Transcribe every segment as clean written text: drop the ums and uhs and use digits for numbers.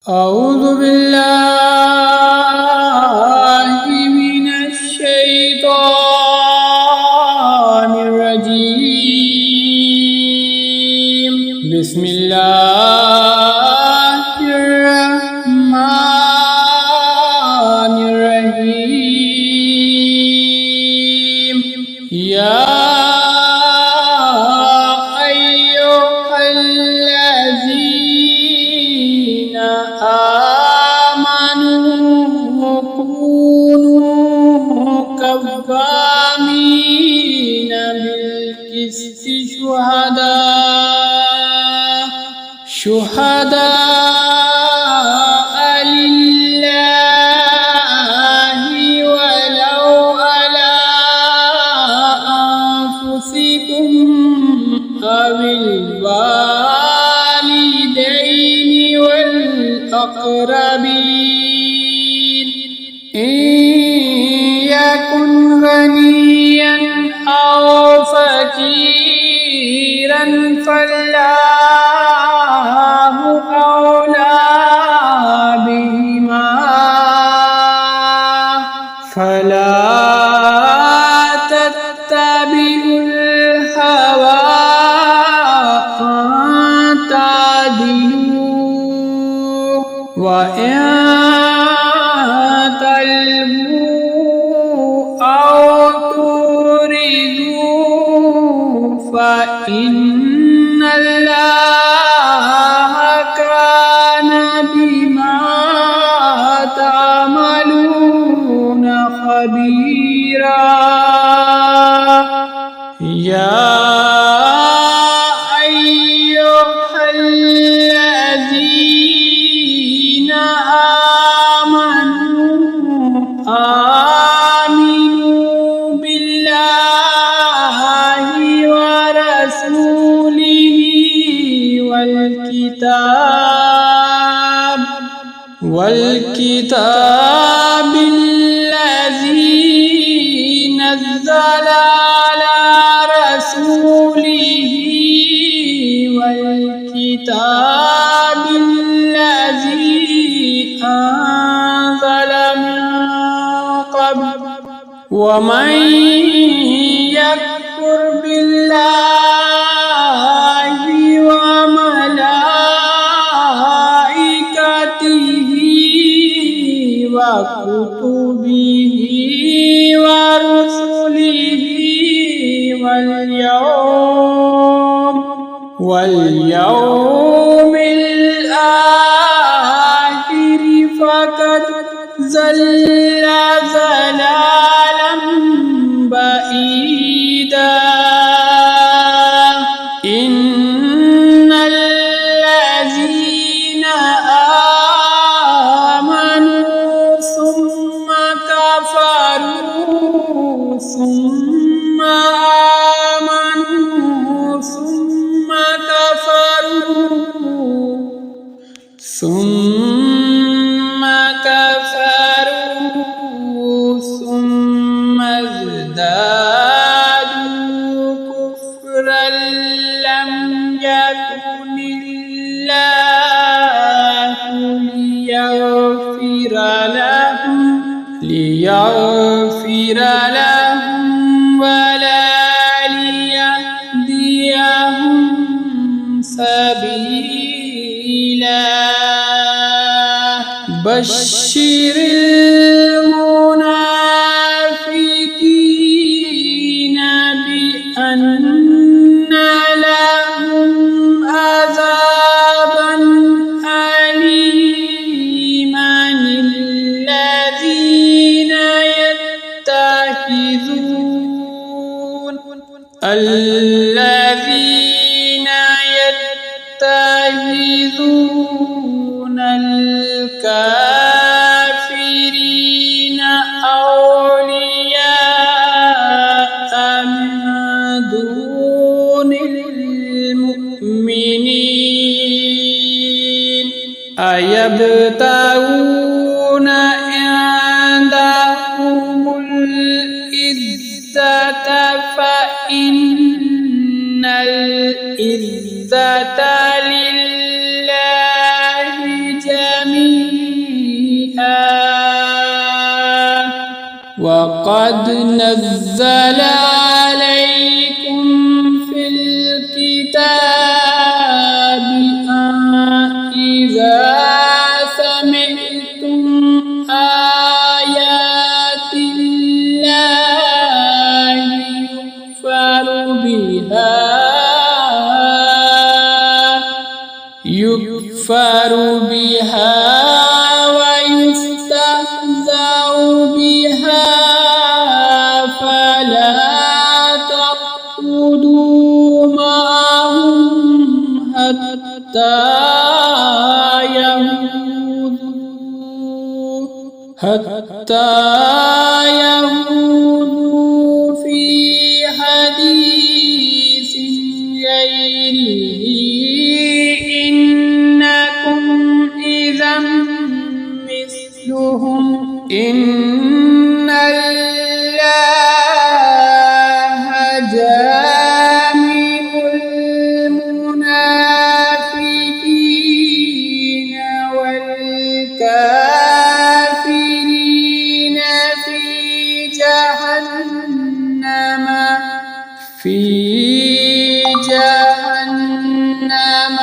أعوذ بالله من الشيطان الرجيم. بسم الله الرحمن الرحيم. يا أيها الذين آمنوا كونوا قوامين بالقسط شهداء لله ولو على أنفسكم أو الوالدين والأقربين إن يكن غنيا أو فقيرا فالله أولى بهما فلا تتبعوا الهوى أن تعدلوا وإن تلووا أو تورثوا فإن الله كان بما تعملون خبيرا. يا أيها الذين آمنوا بالله ورسوله والكتاب الذي نزل على رسوله والكتاب الذي أنزل من قبل ومن يكفر بالله وملائكته وكتبه ورسله واليوم الآخر فقد ضل ضلالا بعيدا. إن الذين آمنوا ثم كفروا ثم آمنوا ثم كفروا ثم ازدادوا كفرا لم يكن الله ليغفر لهم ولا ليهديهم سبيلا. بشر المنافقين بأن لهم عذابا أليما. الذين يتخذون الكافرين أولياء من دون المؤمنين أيبتغون عندهم العزة فإن العزة لله جميعا. وقد نزل عليكم في الكتاب إذا سمعتم آيات الله يكفر بها ويستهزأ بها فلا تقعدوا معهم حتى يخوضوا في حديث غيره إنكم إذا مثلهم إن الله جامع المنافقين والكافرين في جهنم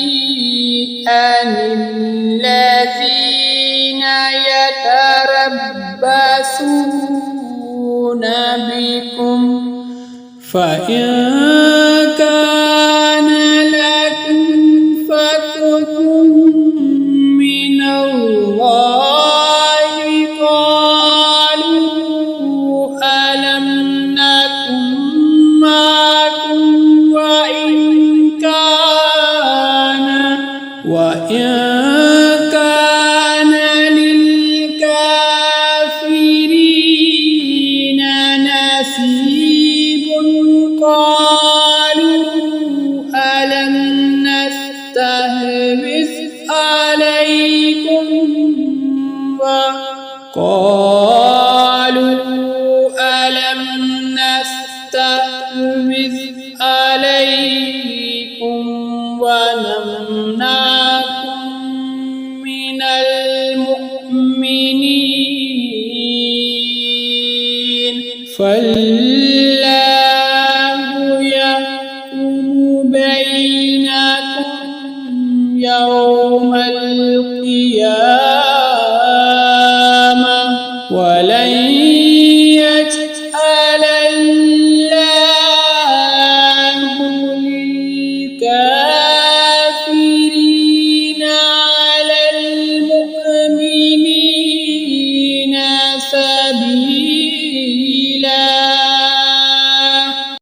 جميعا الذين يتربصون بكم فإن كان لكم فتح من الله قالوا ألم نكن معكم وإن كان للكافرين نصيب قالوا ألم نستحوذ عليكم ونمنعكم من المؤمنين فالله يحكم بينكم يوم القيامة